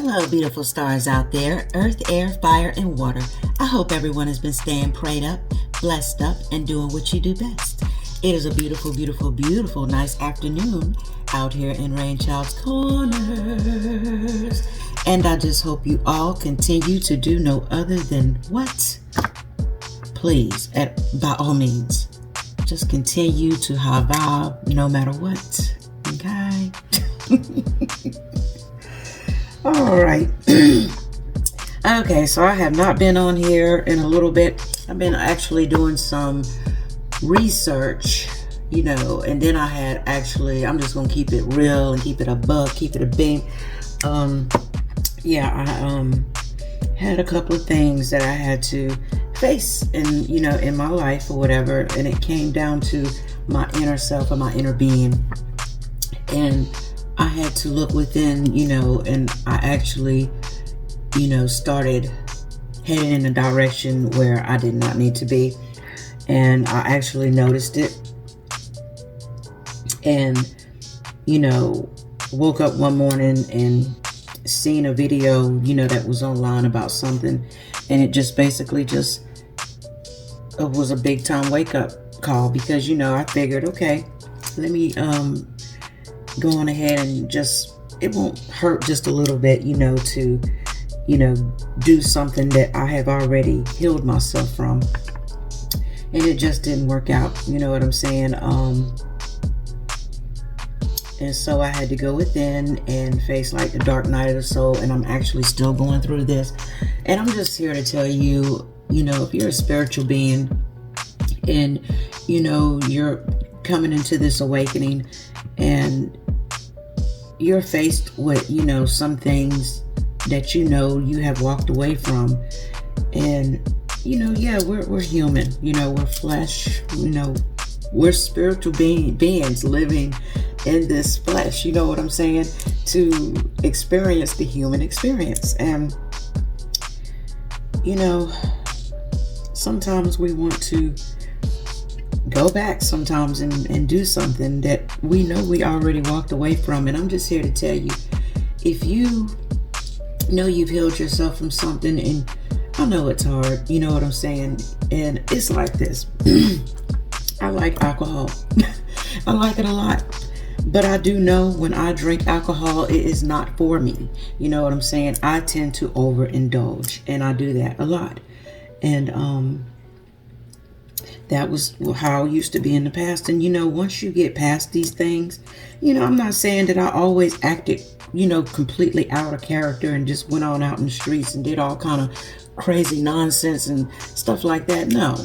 Hello, beautiful stars out there, earth, air, fire, and water. I hope everyone has been staying prayed up, blessed up, and doing what you do best. It is a beautiful, beautiful, beautiful, nice afternoon out here in RainChildz Kornerz. And I just hope you all continue to do no other than what? Please, by all means, just continue to high vibe no matter what. Okay? All right. Okay, so I have not been on here in a little bit. I've been actually doing some research, and then I had I'm just going to keep it real and keep it a buck, keep it a beam. I had a couple of things that I had to face in my life or whatever, and it came down to my inner self or my inner being. And I had to look within, and I actually, started heading in a direction where I did not need to be. And I actually noticed it. And, woke up one morning and seen a video, that was online about something. And it just basically it was a big time wake up call because, I figured, okay, let me, go on ahead and it won't hurt just a little bit, to, do something that I have already healed myself from. And it just didn't work out. You know what I'm saying? And so I had to go within and face like the dark night of the soul. And I'm actually still going through this. And I'm just here to tell you, if you're a spiritual being and, you're coming into this awakening and you're faced with, some things that you have walked away from. And, we're human, we're flesh, we're spiritual beings living in this flesh, you know what I'm saying, to experience the human experience. And, sometimes we want to go back sometimes and do something that we know we already walked away from. And I'm just here to tell you, if you know you've healed yourself from something, and I know it's hard, you know what I'm saying, and it's like this. I like alcohol. I like it a lot. But I do know when I drink alcohol, it is not for me. You know what I'm saying? I tend to overindulge, and I do that a lot. And that was how I used to be in the past. And, once you get past these things, I'm not saying that I always acted, completely out of character and just went on out in the streets and did all kind of crazy nonsense and stuff like that. No,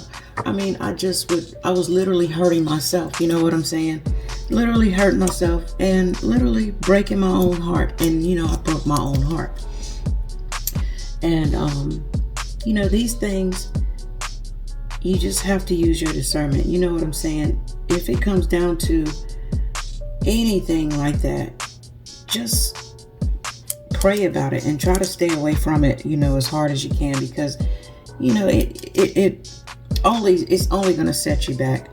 I mean, I was literally hurting myself. You know what I'm saying? Literally hurting myself and literally breaking my own heart. And, I broke my own heart. And, these things, you just have to use your discernment. You know what I'm saying? If it comes down to anything like that, just pray about it and try to stay away from it, as hard as you can, because, it's only going to set you back.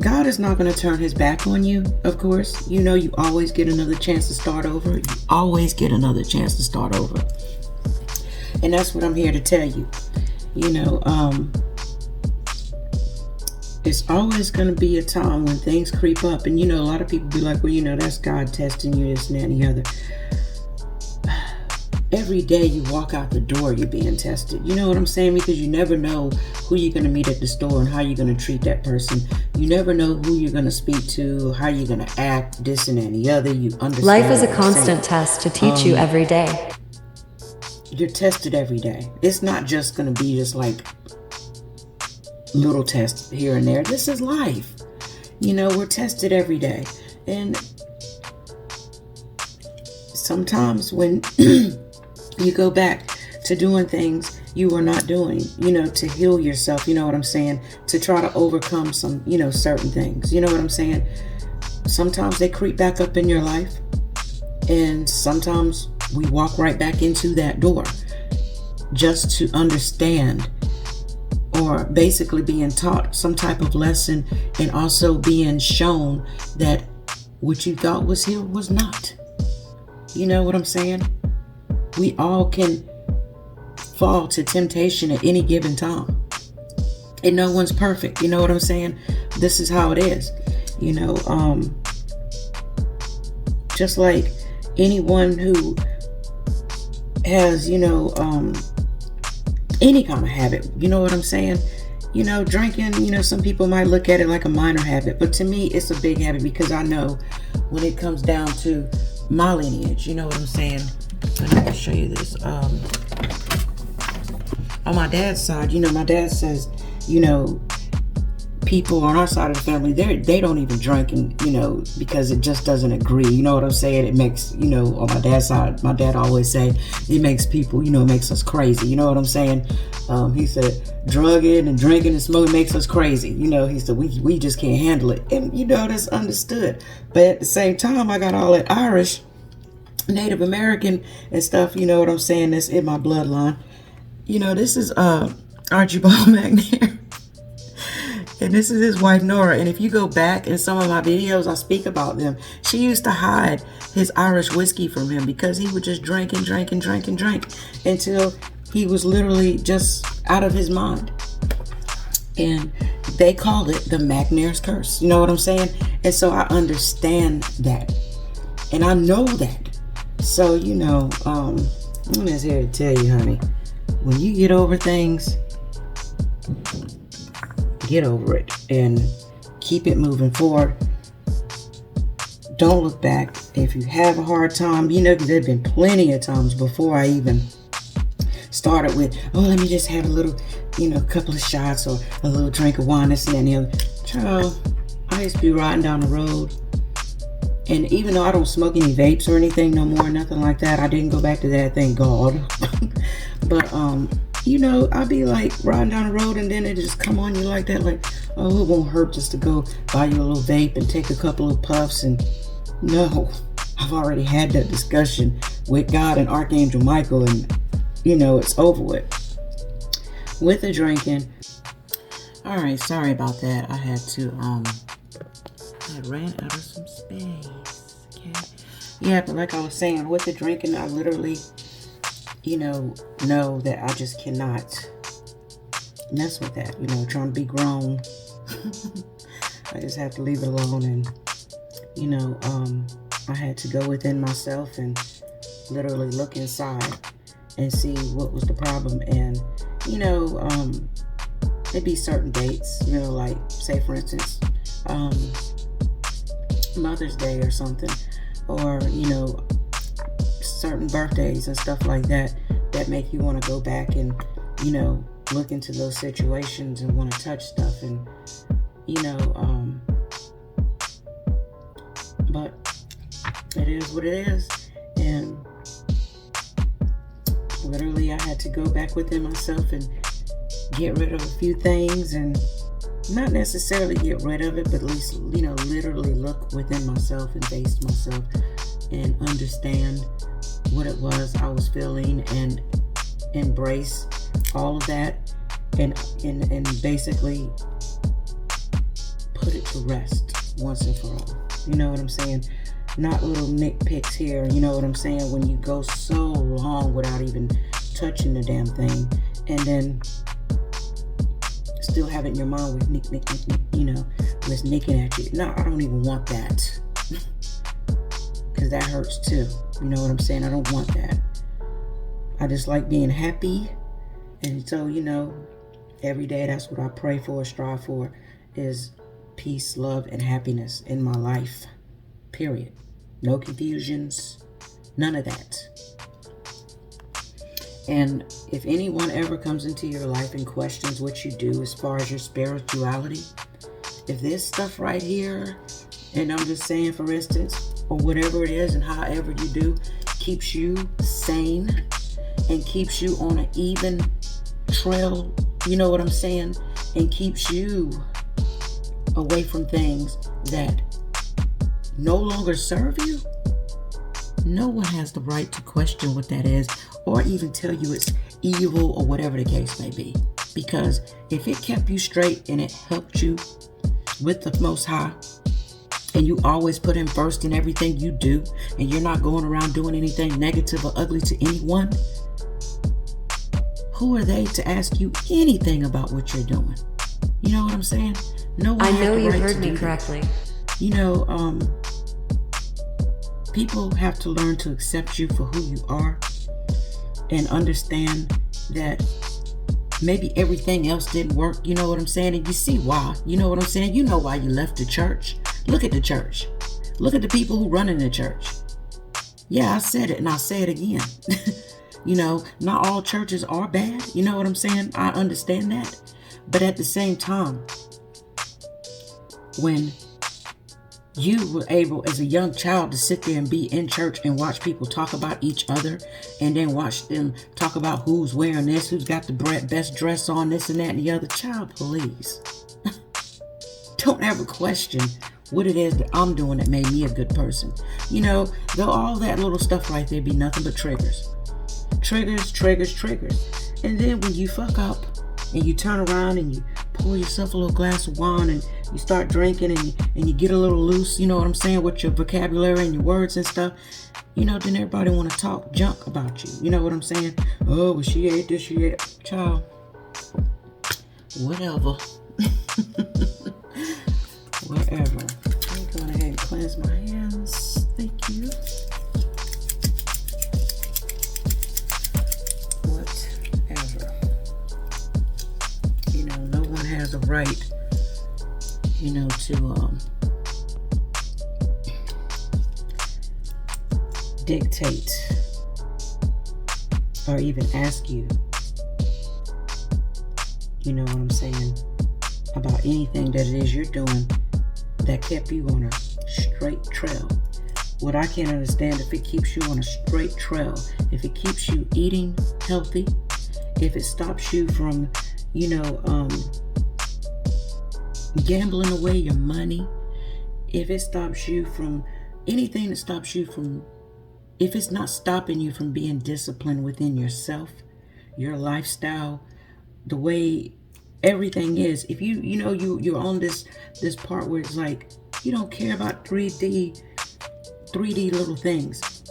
God is not going to turn his back on you, of course. You always get another chance to start over. You always get another chance to start over. And that's what I'm here to tell you. It's always going to be a time when things creep up. And, a lot of people be like, well, that's God testing you, this and that and the other. Every day you walk out the door, you're being tested. You know what I'm saying? Because you never know who you're going to meet at the store and how you're going to treat that person. You never know who you're going to speak to, how you're going to act, this and that and the other. You understand. Life is a constant test to teach you every day. You're tested every day. It's not just going to be just like little tests here and there. This is life. We're tested every day. And sometimes when you go back to doing things you were not doing, to heal yourself, you know what I'm saying, to try to overcome some, certain things, you know what I'm saying, sometimes they creep back up in your life, and sometimes we walk right back into that door just to understand, or basically being taught some type of lesson, and also being shown that what you thought was healed was not. You know what I'm saying? We all can fall to temptation at any given time. And no one's perfect. You know what I'm saying? This is how it is. You know, just like anyone who has, you know, any kind of habit, you know what I'm saying? You know, drinking, you know, some people might look at it like a minor habit, but to me, it's a big habit because I know when it comes down to my lineage, you know what I'm saying? And I can show you this. On my dad's side, you know, my dad says, you know, people on our side of the family, they don't even drink, and you know, because it just doesn't agree. You know what I'm saying? It makes, you know, on my dad's side, my dad always say it makes people, you know, it makes us crazy. You know what I'm saying? He said drugging and drinking and smoking makes us crazy. You know, he said we just can't handle it, and you know, that's understood. But at the same time, I got all that Irish, Native American and stuff. You know what I'm saying? That's in my bloodline. You know, this is Archibald McNair. And this is his wife, Nora. And if you go back in some of my videos, I speak about them. She used to hide his Irish whiskey from him because he would just drink and drink and drink and drink until he was literally just out of his mind. And they call it the McNair's curse. You know what I'm saying? And so I understand that. And I know that. So, you know, I'm just here to tell you, honey, when you get over things, get over it and keep it moving forward. Don't look back. If you have a hard time, you know, because there have been plenty of times before I even started with, oh, let me just have a little, you know, couple of shots or a little drink of wine, this and the other. Child, I used to be riding down the road, and even though I don't smoke any vapes or anything no more, nothing like that, I didn't go back to that, thank God. But you know, I'd be like riding down the road and then it just come on you like that, like, oh, it won't hurt just to go buy you a little vape and take a couple of puffs. And no, I've already had that discussion with God and Archangel Michael, and you know, it's over with the drinking. All right, sorry about that. I had to I ran out of some space. Okay. Yeah, but like I was saying, with the drinking, I literally, you know that I just cannot mess with that. You know, trying to be grown. I just have to leave it alone. And, you know, I had to go within myself and literally look inside and see what was the problem. And, you know, it'd be certain dates, you know, like, say, for instance, Mother's Day or something, or, you know, certain birthdays and stuff like that make you want to go back and, you know, look into those situations and want to touch stuff. And, you know, but it is what it is. And literally I had to go back within myself and get rid of a few things, and not necessarily get rid of it, but at least, you know, literally look within myself and face myself and understand what it was I was feeling and embrace all of that and basically put it to rest once and for all. You know what I'm saying? Not little nitpicks here. You know what I'm saying? When you go so long without even touching the damn thing, and then still have it in your mind with nick, you know, was nicking at you. No, I don't even want that. Because that hurts too. You know what I'm saying? I don't want that. I just like being happy. And so, you know, every day that's what I pray for, strive for, is peace, love, and happiness in my life. Period. No confusions. None of that. And if anyone ever comes into your life and questions what you do as far as your spirituality, if this stuff right here, and I'm just saying, for instance, or whatever it is and however you do, keeps you sane and keeps you on an even trail, you know what I'm saying, and keeps you away from things that no longer serve you, no one has the right to question what that is or even tell you it's evil or whatever the case may be. Because if it kept you straight and it helped you with the Most High and you always put him first in everything you do, and you're not going around doing anything negative or ugly to anyone, who are they to ask you anything about what you're doing? You know what I'm saying? No one I know you right heard me correctly. You know, people have to learn to accept you for who you are and understand that maybe everything else didn't work. You know what I'm saying? And you see why. You know what I'm saying? You know why you left the church. Look at the church. Look at the people who run in the church. Yeah, I said it and I'll say it again. You know, not all churches are bad. You know what I'm saying? I understand that. But at the same time, when you were able as a young child to sit there and be in church and watch people talk about each other, and then watch them talk about who's wearing this, who's got the best dress on, this and that and the other. Child, please. Don't ever question what it is that I'm doing that made me a good person. You know, though all that little stuff right there be nothing but triggers. Triggers. And then when you fuck up and you turn around and you pour yourself a little glass of wine and you start drinking and you get a little loose, you know what I'm saying, with your vocabulary and your words and stuff, you know, then everybody want to talk junk about you. You know what I'm saying? Oh, well, she ate this, she ate. Child, whatever. Whatever. I'm going ahead and cleanse my hands. Thank you. Whatever. You know, no one has a right, you know, to dictate or even ask you, you know what I'm saying, about anything that it is you're doing that kept you on a straight trail. What I can't understand, if it keeps you on a straight trail, if it keeps you eating healthy, if it stops you from, you know, gambling away your money, if it stops you from anything that stops you from, if it's not stopping you from being disciplined within yourself, your lifestyle, the way everything is, if you know you're on this part where it's like you don't care about 3D little things,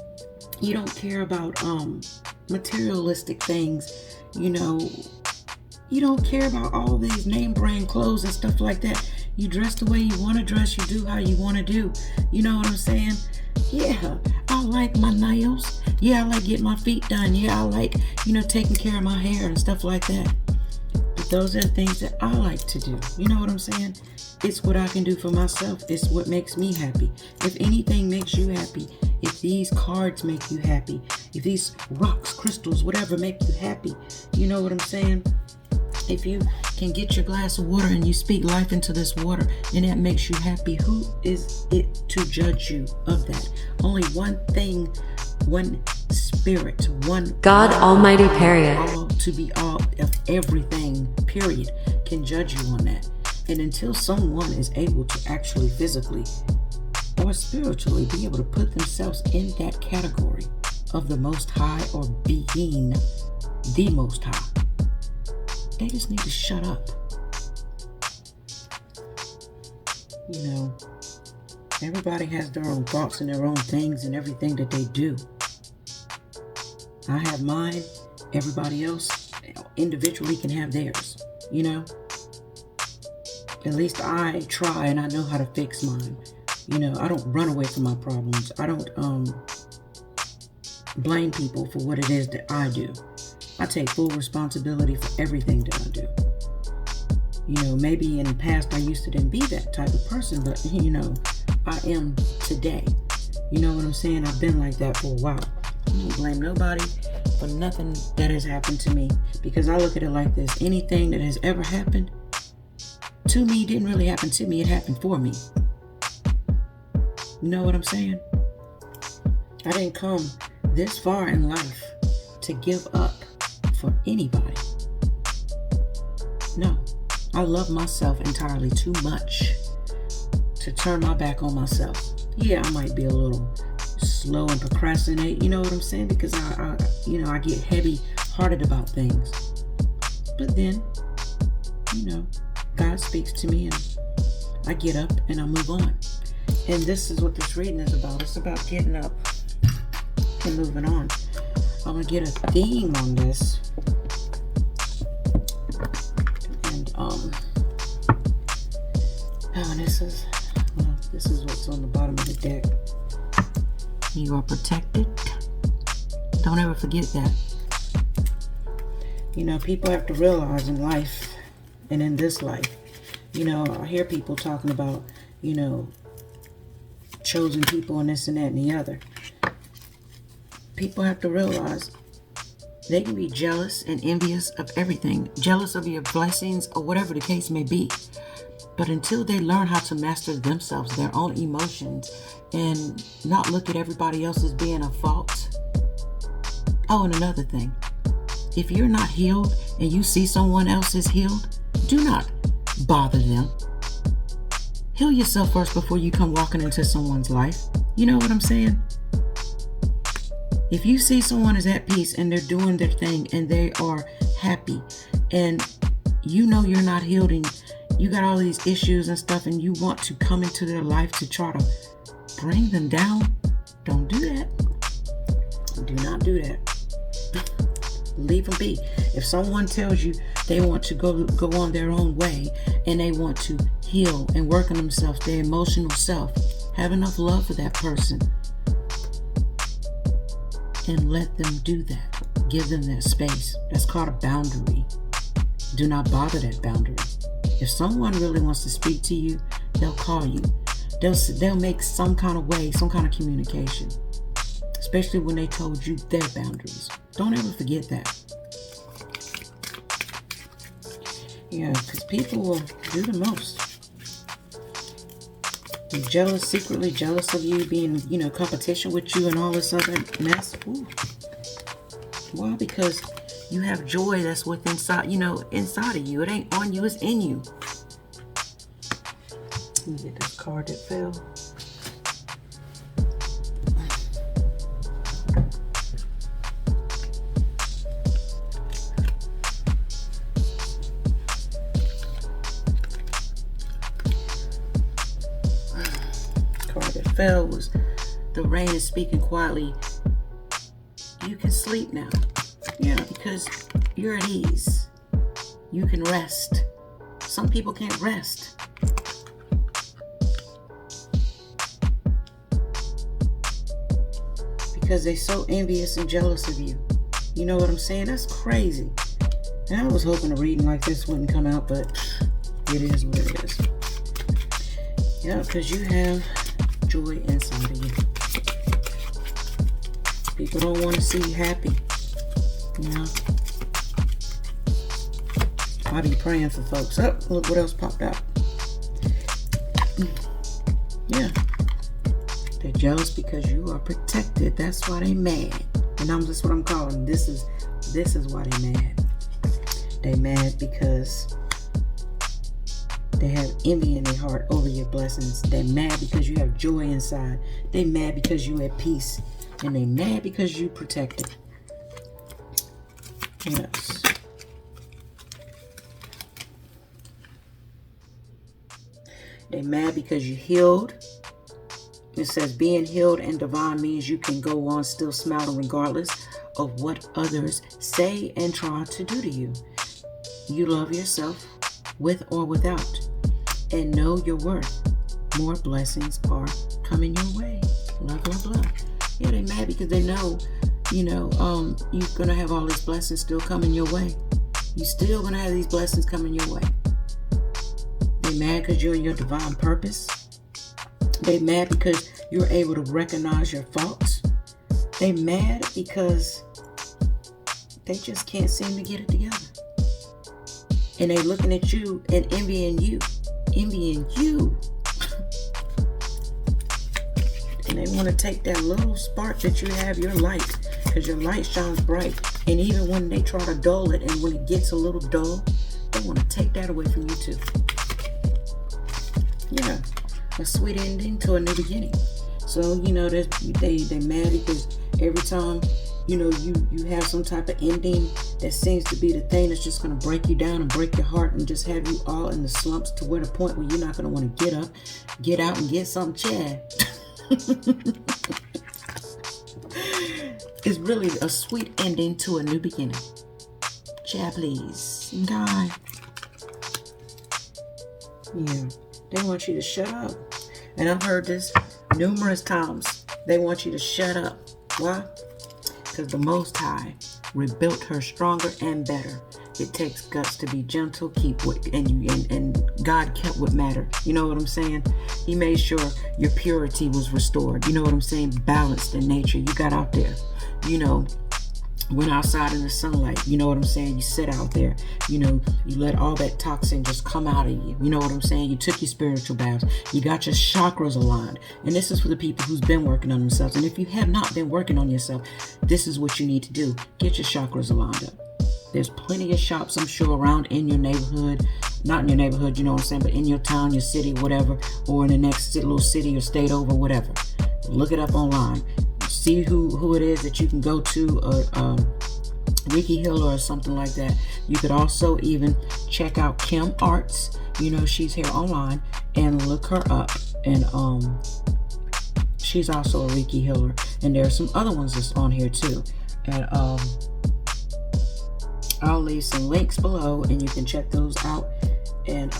you don't care about materialistic things, you know, you don't care about all these name brand clothes and stuff like that. You dress the way you want to dress, you do how you want to do. You know what I'm saying? Yeah, I like my nails. Yeah, I like getting my feet done. Yeah, I like, you know, taking care of my hair and stuff like that. But those are the things that I like to do. You know what I'm saying? It's what I can do for myself. It's what makes me happy. If anything makes you happy, if these cards make you happy, if these rocks, crystals, whatever make you happy, you know what I'm saying? If you can get your glass of water and you speak life into this water and that makes you happy, who is it to judge you of that? Only one thing, one spirit, one God Almighty, period. All to be all of everything, period, can judge you on that. And until someone is able to actually physically or spiritually be able to put themselves in that category of the Most High or being the Most High, they just need to shut up. You know, everybody has their own thoughts and their own things and everything that they do. I have mine. Everybody else individually can have theirs. You know, at least I try and I know how to fix mine. You know, I don't run away from my problems. I don't blame people for what it is that I do. I take full responsibility for everything that I do. You know, maybe in the past I used to didn't be that type of person, but you know, I am today. You know what I'm saying? I've been like that for a while. I don't blame nobody for nothing that has happened to me, because I look at it like this: anything that has ever happened to me didn't really happen to me, it happened for me. You know what I'm saying? I didn't come this far in life to give up for anybody. No, I love myself entirely too much to turn my back on myself. Yeah, I might be a little slow and procrastinate, you know what I'm saying? Because I get heavy-hearted about things. But then, you know, God speaks to me and I get up and I move on. And this is what this reading is about. It's about getting up and moving on. I'm going to get a theme on this. And, this is what's on the bottom of the deck. You are protected. Don't ever forget that. You know, people have to realize in life and in this life, you know, I hear people talking about, you know, chosen people and this and that and the other. People have to realize they can be jealous and envious of everything, jealous of your blessings or whatever the case may be. But until they learn how to master themselves, their own emotions, and not look at everybody else as being a fault. Oh, and another thing, if you're not healed and you see someone else is healed, do not bother them. Heal yourself first before you come walking into someone's life. You know what I'm saying? If you see someone is at peace and they're doing their thing and they are happy, and you know you're not healed and you got all these issues and stuff, and you want to come into their life to try to bring them down, don't do that. Do not do that. Leave them be. If someone tells you they want to go on their own way and they want to heal and work on themselves, their emotional self, have enough love for that person and let them do that. Give them that space. That's called a boundary. Do not bother that boundary. If someone really wants to speak to you, they'll call you. They'll make some kind of way, some kind of communication. Especially when they told you their boundaries. Don't ever forget that. Yeah, because people will do the most. Be jealous, secretly jealous of you, being, you know, competition with you and all this other mess. Ooh. Why? Because you have joy that's within inside, you know, inside of you. It ain't on you, it's in you. Let me get this card that fell. Card that fell was the rain is speaking quietly. You can sleep now. Yeah, because you're at ease. You can rest. Some people can't rest. Because they're so envious and jealous of you. You know what I'm saying? That's crazy. And I was hoping a reading like this wouldn't come out, but it is what it is. Yeah, because you have joy inside of you. People don't want to see you happy. You know, I be praying for folks. Oh, look what else popped out. Yeah, they're jealous because you are protected. That's why they mad. And that's what I'm calling. This is why they mad. They mad because they have envy in their heart over your blessings. They mad because you have joy inside. They mad because you at peace, and they mad because you protected. Yes. They mad because you healed. It says being healed and divine means you can go on still smiling regardless of what others say and try to do to you. You love yourself with or without and know your worth. More blessings are coming your way. Love, love, love. Yeah, they mad because they know, you know, you're going to have all these blessings still coming your way. You still going to have these blessings coming your way. They mad because you're in your divine purpose. They mad because you're able to recognize your faults. They mad because they just can't seem to get it together. And they looking at you and envying you. Envying you. And they want to take that little spark that you have, your light, because your light shines bright. And even when they try to dull it, and when it gets a little dull, they want to take that away from you too. Yeah, a sweet ending to a new beginning. So, you know, they mad because every time, you have some type of ending that seems to be the thing that's just going to break you down and break your heart and just have you all in the slumps to where the point where you're not going to want to get up, get out and get some Chad. It's really a sweet ending to a new beginning. Chad, please. Okay. Yeah. They want you to shut up. And I've heard this numerous times. They want you to shut up. Why? Because the Most High rebuilt her stronger and better. It takes guts to be gentle, keep what, and God kept what mattered. You know what I'm saying? He made sure your purity was restored. You know what I'm saying? Balanced in nature. You got out there. Went outside in the sunlight. You know what I'm saying? You sit out there. You let all that toxin just come out of you. You know what I'm saying? You took your spiritual baths. You got your chakras aligned. And this is for the people who's been working on themselves. And if you have not been working on yourself, this is what you need to do. Get your chakras aligned up. There's plenty of shops, I'm sure, around in your neighborhood. Not in your neighborhood, you know what I'm saying, but in your town, your city, whatever, or in the next little city or state over, whatever. Look it up online. See who it is that you can go to, Ricky Hiller or something like that. You could also even check out Kim Arts. She's here online, and look her up. And she's also a Ricky Hiller. And there are some other ones that's on here too. And I'll leave some links below, and you can check those out and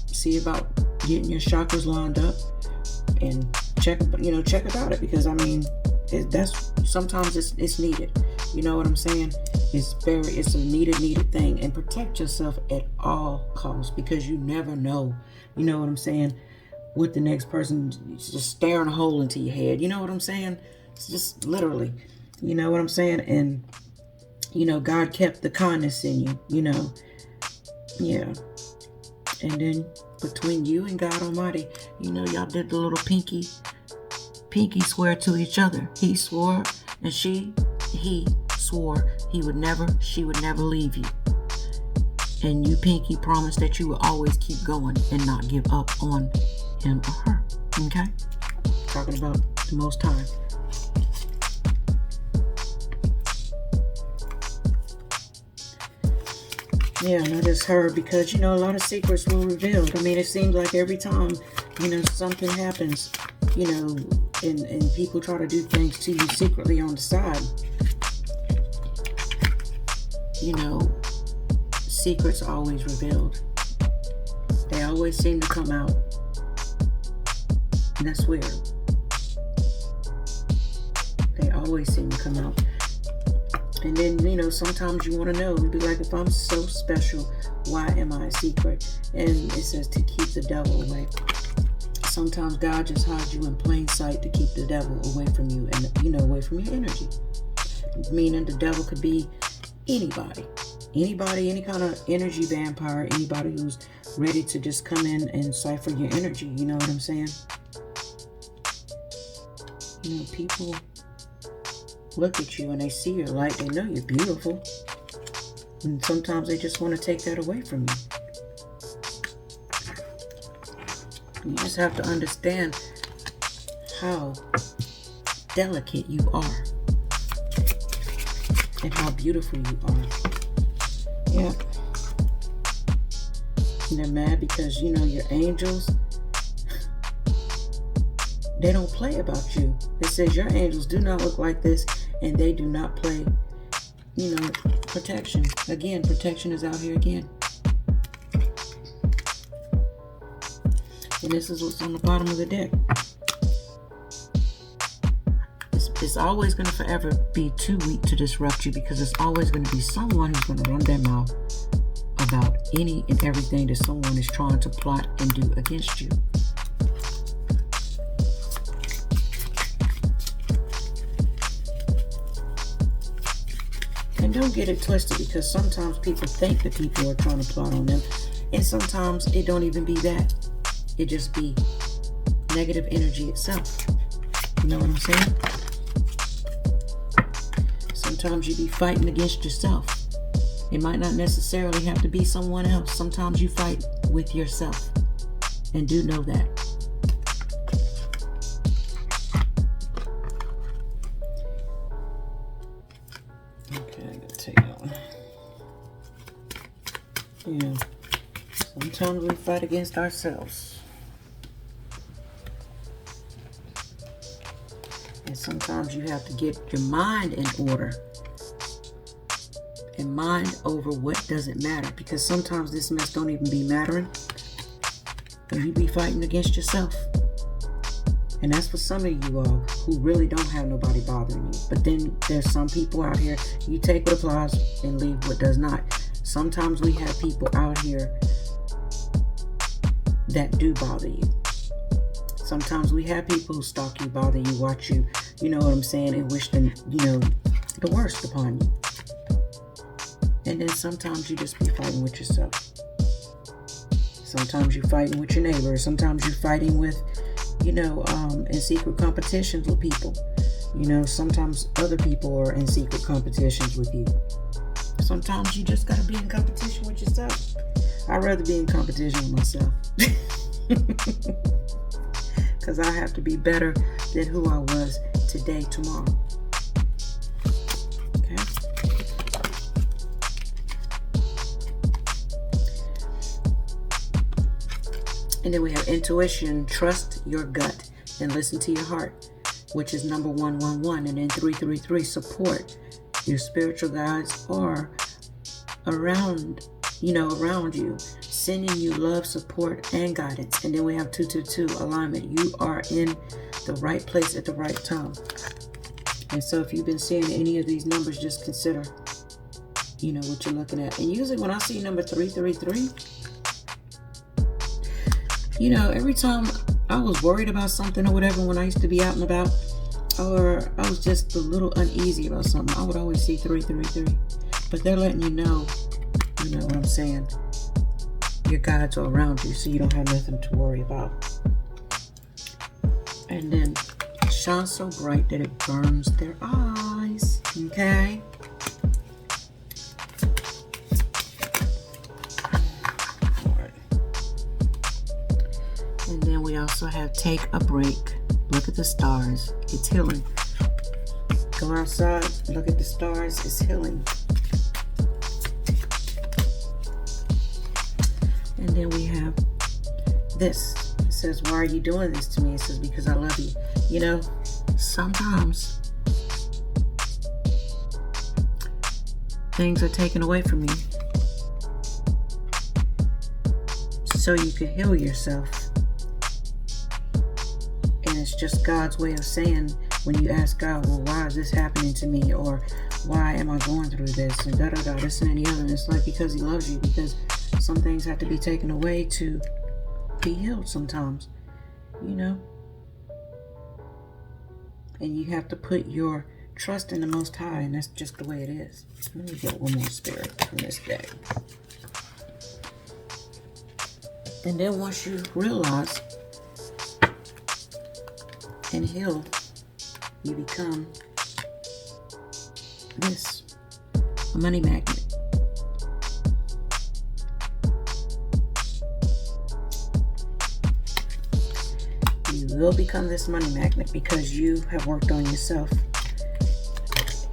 see about getting your chakras lined up and check about it, because that's sometimes it's needed. You know what I'm saying? It's a needed thing. And protect yourself at all costs, because you never know. You know what I'm saying? With the next person just staring a hole into your head. You know what I'm saying? It's just literally. You know what I'm saying? And God kept the kindness in you. Yeah. And then between you and God Almighty, y'all did the little pinky swear to each other. He swore, and he swore she would never leave you. And you, pinky, promised that you would always keep going and not give up on him or her. Okay? Talking about the Most High. Yeah, and I just heard, because a lot of secrets were revealed. It seems like every time something happens, and people try to do things to you secretly on the side, secrets are always revealed. They always seem to come out. And that's weird. They always seem to come out. And then, sometimes you want to know. You'd be like, if I'm so special, why am I a secret? And it says to keep the devil away. Sometimes God just hides you in plain sight to keep the devil away from you and, away from your energy. Meaning the devil could be anybody. Anybody, any kind of energy vampire, anybody who's ready to just come in and cipher your energy. You know what I'm saying? People look at you and they see your light. They know you're beautiful. And sometimes they just want to take that away from you. You just have to understand how delicate you are and how beautiful you are. Yeah. And they're mad because, your angels, they don't play about you. It says your angels do not look like this, and they do not play, protection. Again, protection is out here again. And this is what's on the bottom of the deck. It's always going to forever be too weak to disrupt you, because it's always going to be someone who's going to run their mouth about any and everything that someone is trying to plot and do against you. And don't get it twisted, because sometimes people think that people are trying to plot on them, and sometimes it don't even be that. It just be negative energy itself. You know what I'm saying? Sometimes you be fighting against yourself. It might not necessarily have to be someone else. Sometimes you fight with yourself. And do know that. Yeah. Sometimes we fight against ourselves. And sometimes you have to get your mind in order. And mind over what doesn't matter. Because sometimes this mess don't even be mattering. And you be fighting against yourself. And that's for some of you all who really don't have nobody bothering you. But then there's some people out here, you take what applies and leave what does not. Sometimes we have people out here that do bother you. Sometimes we have people who stalk you, bother you, watch you, you know what I'm saying, and wish them, the worst upon you. And then sometimes you just be fighting with yourself. Sometimes you're fighting with your neighbor. Sometimes you're fighting with, in secret competitions with people. Sometimes other people are in secret competitions with you. Sometimes you just gotta be in competition with yourself. I'd rather be in competition with myself. Because I have to be better than who I was today, tomorrow. Okay? And then we have intuition, trust your gut, and listen to your heart, which is number 111. And then 333, support. Your spiritual guides are around you, sending you love, support, and guidance. And then we have 222, alignment. You are in the right place at the right time. And so if you've been seeing any of these numbers, just consider, what you're looking at. And usually when I see number 333, every time I was worried about something or whatever, when I used to be out and about, or I was just a little uneasy about something, I would always see 333. But they're letting you know what I'm saying? Your guides are around you, so you don't have nothing to worry about. And then shine so bright that it burns their eyes. Okay? Alright. And then we also have take a break. Look at the stars. It's healing. Go outside, look at the stars. It's healing. And then we have this. It says, why are you doing this to me? It says, because I love you. Sometimes things are taken away from you so you can heal yourself. And it's just God's way of saying, when you ask God, well, why is this happening to me? Or why am I going through this? And this and the other. And it's like, because he loves you. Because some things have to be taken away to be healed sometimes, And you have to put your trust in the Most High, and that's just the way it is. Let me get one more spirit from this deck. And then once you realize and heal, you become this, a money magnet. You will become this money magnet because you have worked on yourself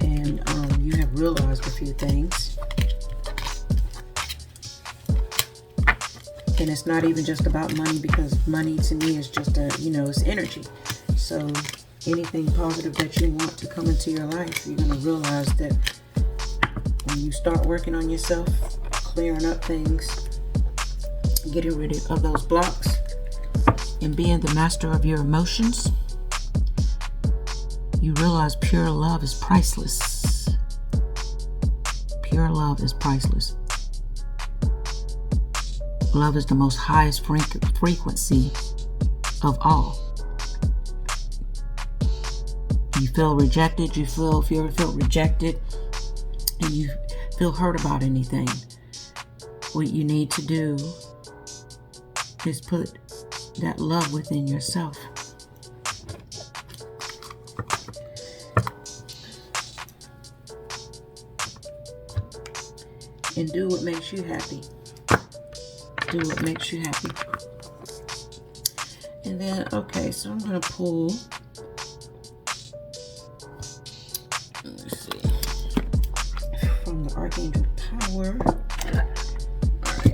and you have realized a few things. And it's not even just about money, because money to me is just it's energy. So anything positive that you want to come into your life, you're going to realize that when you start working on yourself, clearing up things, getting rid of those blocks, and being the master of your emotions, you realize pure love is priceless. Pure love is priceless. Love is the most highest frequency of all. You feel rejected, if you ever feel rejected and you feel hurt about anything, what you need to do is put that love within yourself. And do what makes you happy. Do what makes you happy. And then, okay, so I'm going to pull, let's see, from the Archangel Power. All right.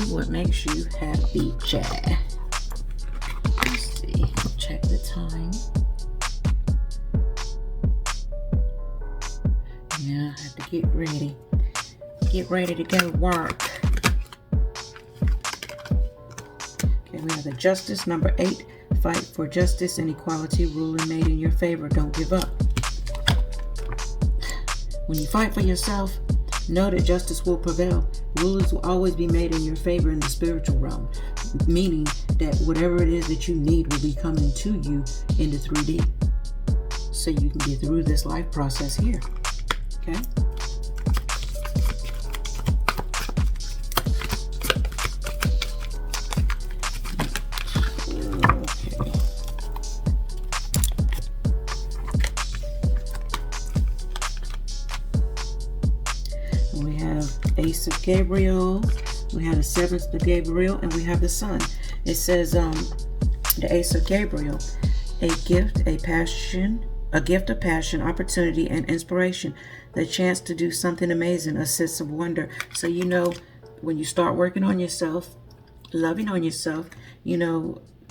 what makes you happy, Chad? Let's see. Check the time. Now I have to get ready. Get ready to go work. Okay, we have the justice, number 8. Fight for justice and equality, ruling made in your favor. Don't give up. When you fight for yourself, know that justice will prevail. Rulers will always be made in your favor in the spiritual realm, meaning that whatever it is that you need will be coming to you in the 3D, so you can get through this life process here. Okay? Ace of Gabriel, we have the 7th of Gabriel, and we have the Sun. It says the Ace of Gabriel, a gift of passion, opportunity, and inspiration, the chance to do something amazing, a sense of wonder. So when you start working on yourself, loving on yourself,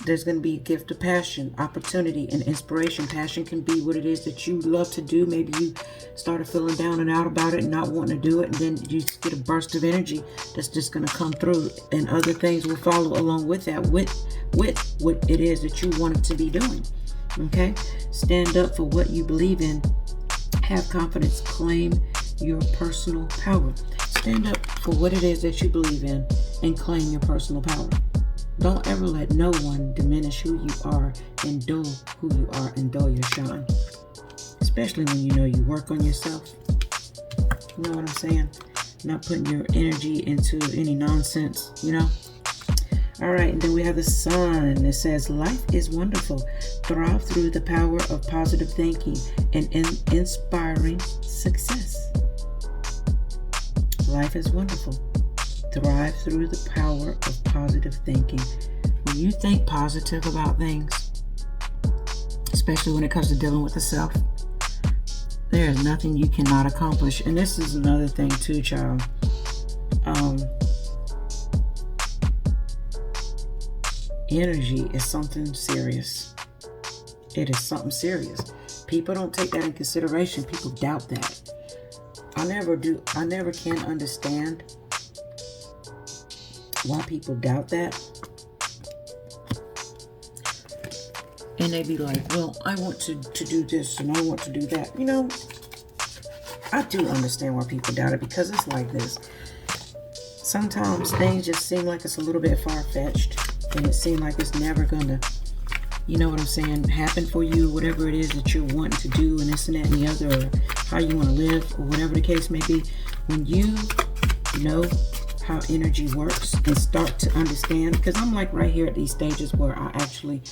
there's going to be a gift of passion, opportunity, and inspiration. Passion can be what it is that you love to do. Maybe you started feeling down and out about it and not wanting to do it, and then you just get a burst of energy that's just going to come through, and other things will follow along with that, with what it is that you wanted to be doing. Okay? Stand up for what you believe in. Have confidence. Claim your personal power. Stand up for what it is that you believe in and claim your personal power. Don't ever let no one diminish who you are and dull who you are and dull your shine. Especially when you work on yourself. You know what I'm saying? Not putting your energy into any nonsense, Alright, and then we have the Sun. It says, life is wonderful. Thrive through the power of positive thinking and inspiring success. Life is wonderful. Thrive through the power of positive thinking. When you think positive about things, especially when it comes to dealing with the self, there is nothing you cannot accomplish. And this is another thing too, child. Energy is something serious. It is something serious. People don't take that in consideration. People doubt that. I never can understand why people doubt that. And they be like, well, I want to do this and I want to do that. I do understand why people doubt it, because it's like this. Sometimes things just seem like it's a little bit far-fetched, and it seems like it's never gonna, happen for you, whatever it is that you're wanting to do, and this and that and the other, or how you want to live, or whatever the case may be. When you know how energy works and start to understand, because I'm like right here at these stages where I actually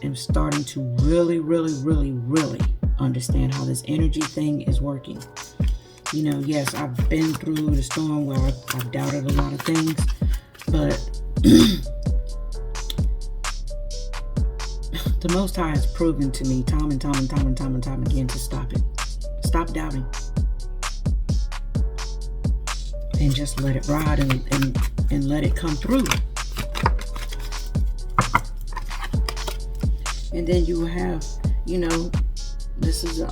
am starting to really, really, really, really understand how this energy thing is working. Yes, I've been through the storm where I've doubted a lot of things, but the Most High has proven to me time and time again to stop it. Stop doubting. And just let it ride and let it come through. And then you will have, this is a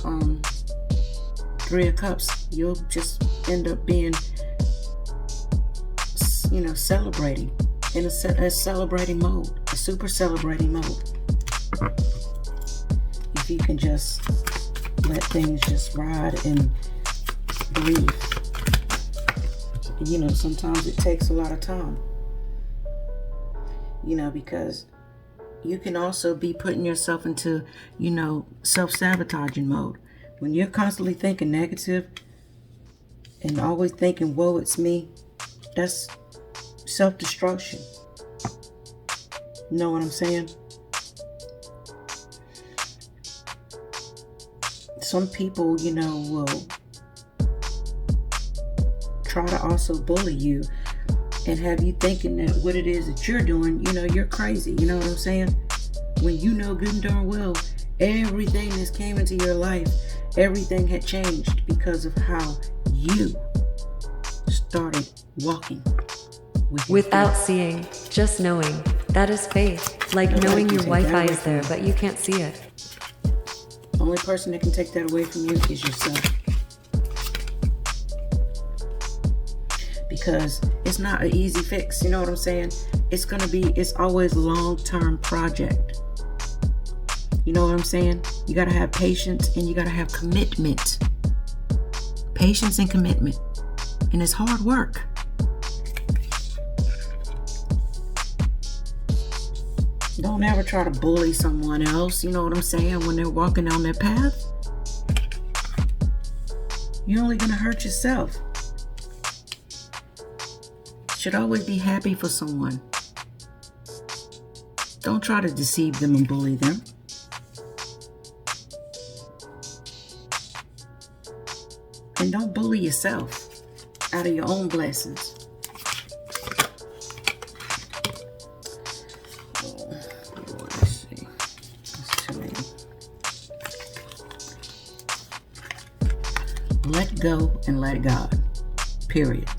3 of Cups. You'll just end up being, celebrating in a celebrating mode, a super celebrating mode. If you can just let things just ride and breathe. Sometimes it takes a lot of time, because you can also be putting yourself into, self-sabotaging mode. When you're constantly thinking negative and always thinking, whoa, it's me, that's self-destruction. You know what I'm saying? Some people, will try to also bully you and have you thinking that what it is that you're doing, you're crazy. You know what I'm saying? When you know good and darn well, everything that's came into your life, everything had changed because of how you started walking with your Without faith. seeing, just knowing. That is faith. Like Nobody knowing can your take that Wi-Fi away is from there, you. but you can't see it. The only person that can take that away from you is yourself. Because it's not an easy fix. You know what I'm saying? It's always a long-term project. You know what I'm saying? You got to have patience and you got to have commitment. Patience and commitment. And it's hard work. Don't ever try to bully someone else, you know what I'm saying, when they're walking down their path. You're only going to hurt yourself. Should always be happy for someone. Don't try to deceive them and bully them. And don't bully yourself out of your own blessings. Let's see. That's too many. Let go and let God. Period.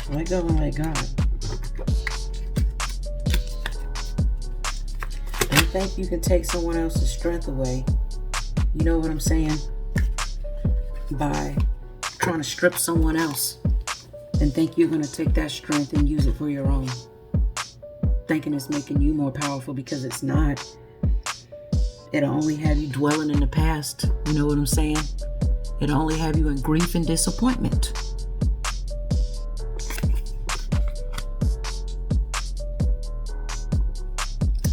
Let go and let God. Don't think you can take someone else's strength away. You know what I'm saying? By trying to strip someone else and think you're going to take that strength and use it for your own. Thinking it's making you more powerful, because it's not. It'll only have you dwelling in the past. You know what I'm saying? It'll only have you in grief and disappointment.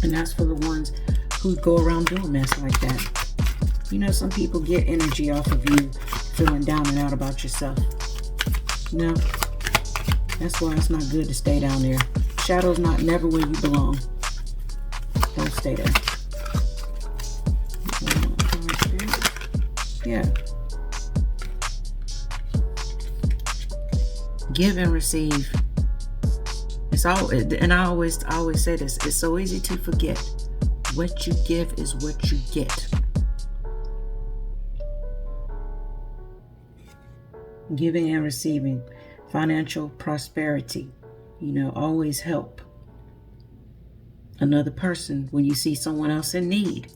And that's for the ones who go around doing mess like that. You know, some people get energy off of you feeling down and out about yourself. You know, that's why it's not good to stay down there. Shadow's not never where you belong. Don't stay there. Yeah. Give and receive. It's all, and I always say this. It's so easy to forget. What you give is what you get. Giving and receiving, financial prosperity. You know, always help another person when you see someone else in need.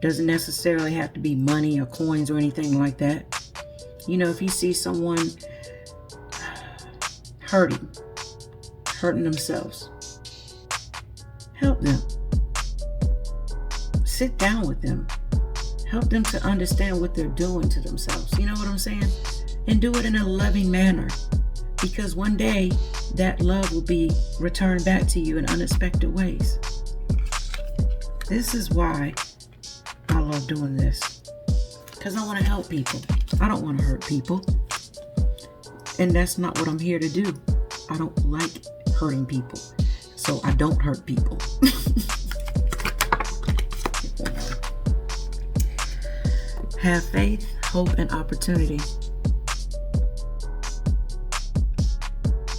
Doesn't necessarily have to be money or coins or anything like that. You know, if you see someone hurting themselves, help them. Sit down with them. Help them to understand what they're doing to themselves. You know what I'm saying? And do it in a loving manner. Because one day, that love will be returned back to you in unexpected ways. This is why I love doing this. Because I want to help people. I don't want to hurt people. And that's not what I'm here to do. I don't like hurting people. So I don't hurt people. Have faith, hope, and opportunity.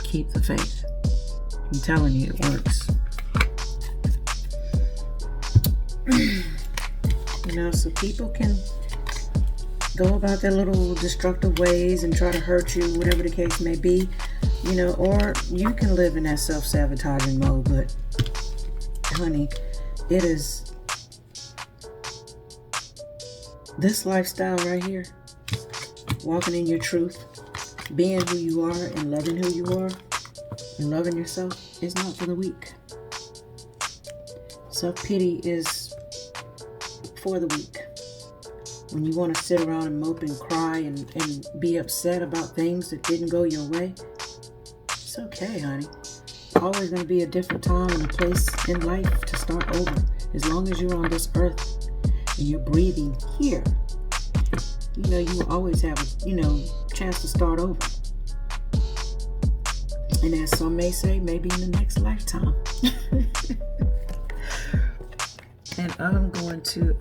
Keep the faith. I'm telling you, it works. You know, so people can go about their little destructive ways and try to hurt you, whatever the case may be. You know, or you can live in that self-sabotaging mode, but honey, it is this lifestyle right here, walking in your truth, being who you are and loving who you are and loving yourself, is not for the weak. Self-pity is for the weak. When you want to sit around and mope and cry and be upset about things that didn't go your way, it's okay, honey. Always going to be a different time and a place in life to start over. As long as you're on this earth and you're breathing here, you know, you will always have a, chance to start over. And as some may say, maybe in the next lifetime. And I'm going to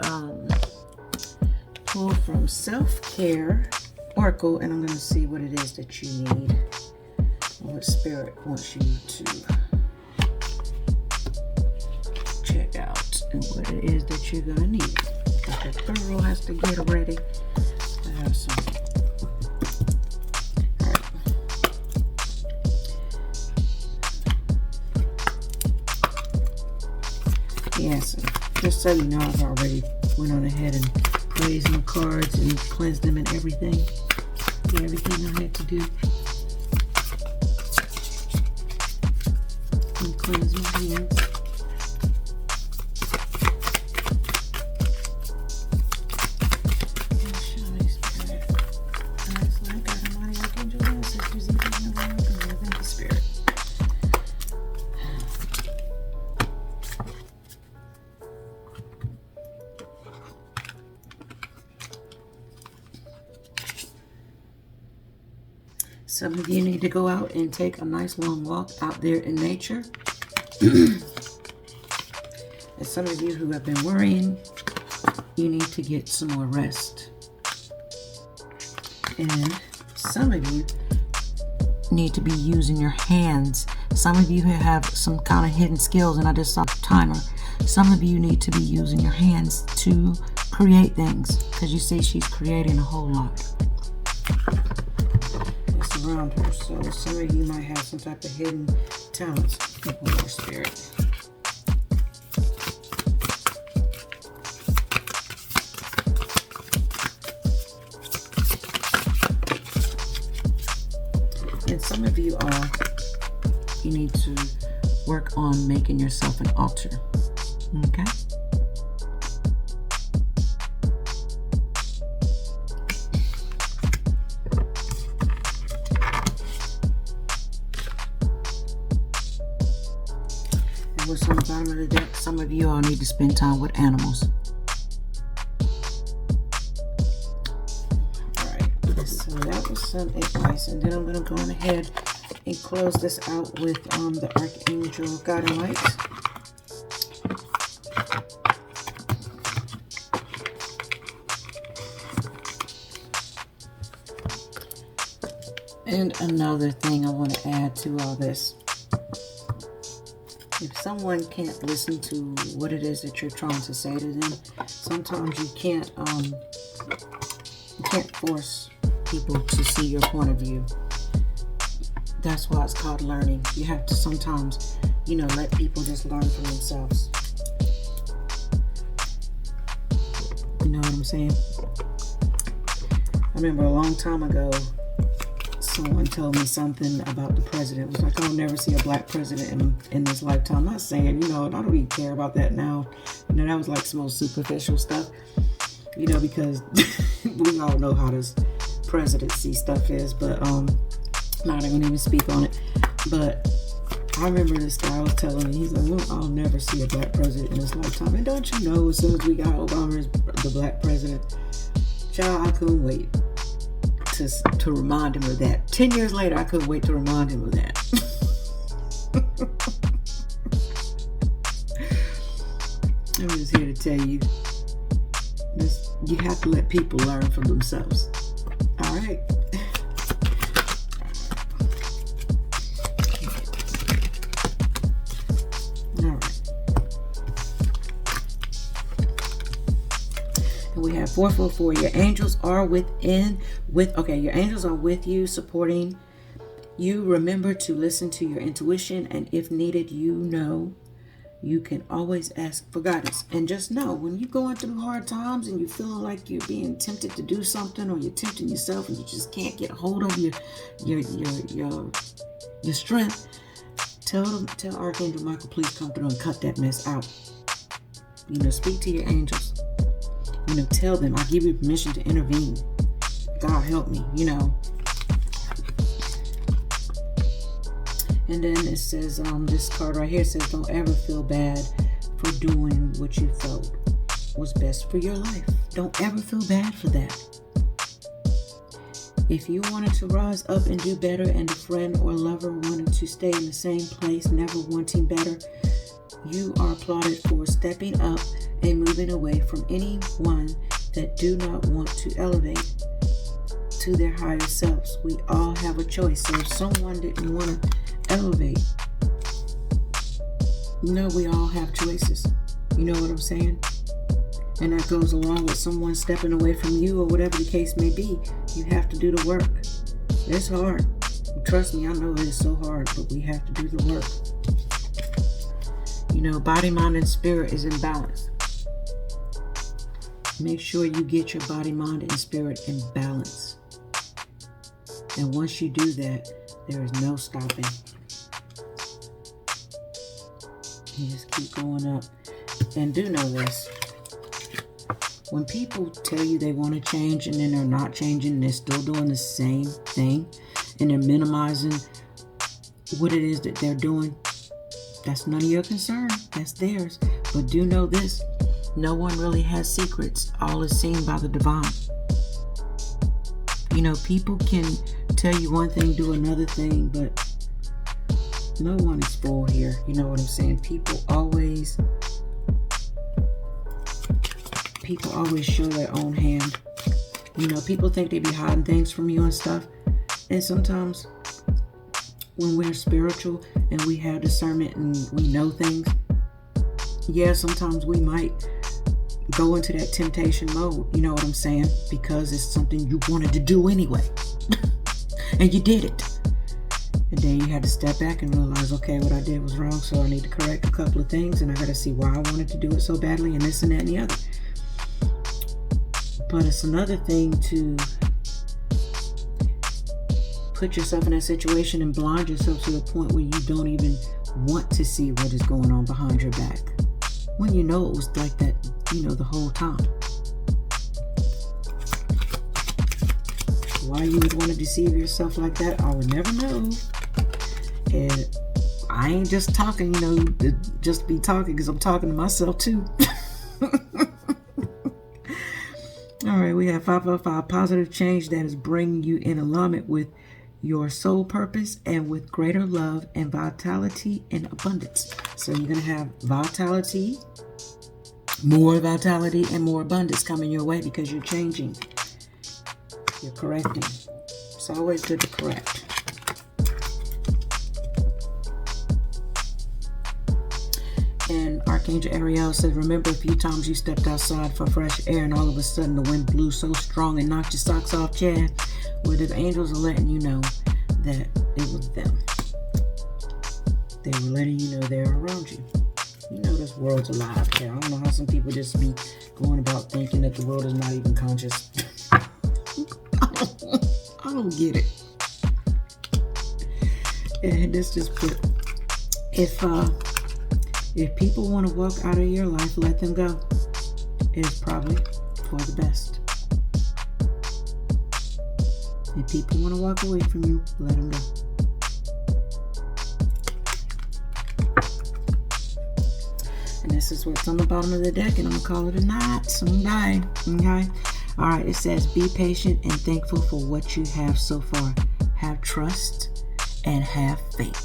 pull from Self-Care Oracle, and I'm going to see what it is that you need. What Spirit wants you to check out, and what it is that you're going to need. But the girl has to get ready. I have some. All right. Yeah, so just so you know, I've already went on ahead and raised my cards and cleansed them and everything. Did everything I had to do. And cleanse my hands. Some of you need to go out and take a nice long walk out there in nature. And some of you who have been worrying, you need to get some more rest. And some of you need to be using your hands. Some of you have some kind of hidden skills, and I just saw the timer. Some of you need to be using your hands to create things, because you see she's creating a whole lot. Around her, so some of you might have some type of hidden talents in your spirit. And some of you need to work on making yourself an altar. Okay? What's on the bottom of the deck? Some of you all need to spend time with animals. Alright, so that was some advice, and then I'm going to go on ahead and close this out with the Archangel Guiding Lights. And another thing I want to add to all this. If someone can't listen to what it is that you're trying to say to them, sometimes you can't force people to see your point of view. That's why it's called learning. You have to sometimes, let people just learn for themselves. You know what I'm saying? I remember a long time ago, someone told me something about the president. It was like, I'll never see a black president in this lifetime. I'm not saying, I don't really care about that now. That was like some most superficial stuff, because we all know how this presidency stuff is, but not even speak on it. But I remember this guy was telling me, he's like, well, I'll never see a black president in this lifetime. And don't you know, as soon as we got Obama as the black president, child, I couldn't wait to remind him of that. 10 years later, I couldn't wait to remind him of that. I'm just here to tell you, you have to let people learn from themselves. All right. All right. And we have 444. Your angels are your angels are with you, supporting you. Remember to listen to your intuition, and if needed, you can always ask for guidance. And just know, when you're going through hard times and you're feeling like you're being tempted to do something, or you're tempting yourself and you just can't get a hold of your strength, tell Archangel Michael, please come through and cut that mess out. Speak to your angels. Tell them, I give you permission to intervene. God help me, And then it says, this card right here says, don't ever feel bad for doing what you felt was best for your life. Don't ever feel bad for that. If you wanted to rise up and do better, and a friend or lover wanted to stay in the same place, never wanting better, you are applauded for stepping up and moving away from anyone that do not want to elevate to their higher selves. We all have a choice. So if someone didn't want to elevate, we all have choices. You know what I'm saying? And that goes along with someone stepping away from you, or whatever the case may be. You have to do the work. It's hard. Trust me, I know it is so hard, but we have to do the work. Body, mind, and spirit is in balance. Make sure you get your body, mind, and spirit in balance. And once you do that, there is no stopping. You just keep going up. And do know this. When people tell you they want to change and then they're not changing, they're still doing the same thing, and they're minimizing what it is that they're doing, that's none of your concern. That's theirs. But do know this. No one really has secrets. All is seen by the divine. People can tell you one thing, do another thing, but no one is full here. You know what I'm saying? People always show their own hand. People think they be hiding things from you and stuff. And sometimes when we're spiritual and we have discernment and we know things, sometimes we might go into that temptation mode. You know what I'm saying? Because it's something you wanted to do anyway. And you did it. And then you had to step back and realize, okay, what I did was wrong, so I need to correct a couple of things, and I got to see why I wanted to do it so badly, and this and that and the other. But it's another thing to put yourself in that situation and blind yourself to the point where you don't even want to see what is going on behind your back, when you know it was like that, the whole time. Why you would want to deceive yourself like that, I would never know. And I ain't just talking, to just be talking, because I'm talking to myself too. All right, we have 555, positive change that is bringing you in alignment with your soul purpose and with greater love and vitality and abundance. So you're going to have vitality, more abundance coming your way because you're changing. You're correcting. It's always good to correct. And Archangel Ariel says, remember a few times you stepped outside for fresh air and all of a sudden the wind blew so strong and knocked your socks off, Chad. Well, the angels are letting you know that it was them. They were letting you know they're around you. This world's alive, Chad. I don't know how some people just be going about thinking that the world is not even conscious. I don't get it. And this just put, if people want to walk out of your life, let them go. It's probably for the best. If people want to walk away from you, let them go. And this is what's on the bottom of the deck, and I'm going to call it a night. Someday. Okay? All right, it says, be patient and thankful for what you have so far. Have trust and have faith.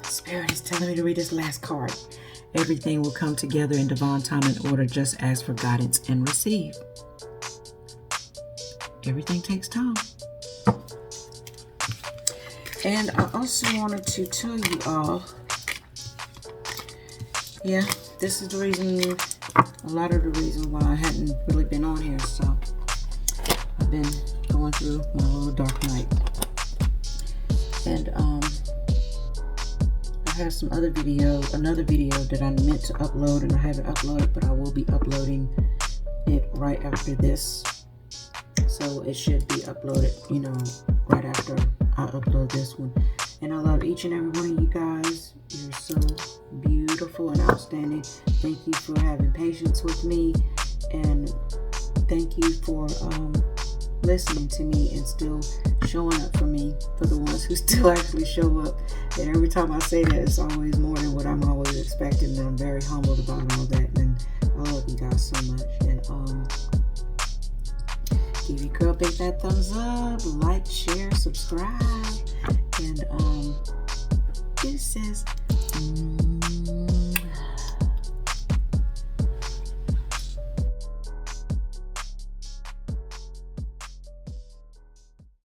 Spirit is telling me to read this last card. Everything will come together in divine time and order. Just ask for guidance and receive. Everything takes time. And I also wanted to tell you all, this is the reason, a lot of the reason why I hadn't really been on here. So I've been going through my little dark night. And I have some other another video that I meant to upload and I haven't uploaded, but I will be uploading it right after this. So it should be uploaded, right after I upload this one. And I love each and every one of you guys. You're so beautiful and outstanding. Thank you for having patience with me, and thank you for listening to me and still showing up for me, for the ones who still actually show up. And every time I say that, it's always more than what I'm always expecting, and I'm very humbled about all that. And I love you guys so much. And give your girl big that thumbs up, like, share, subscribe, and this is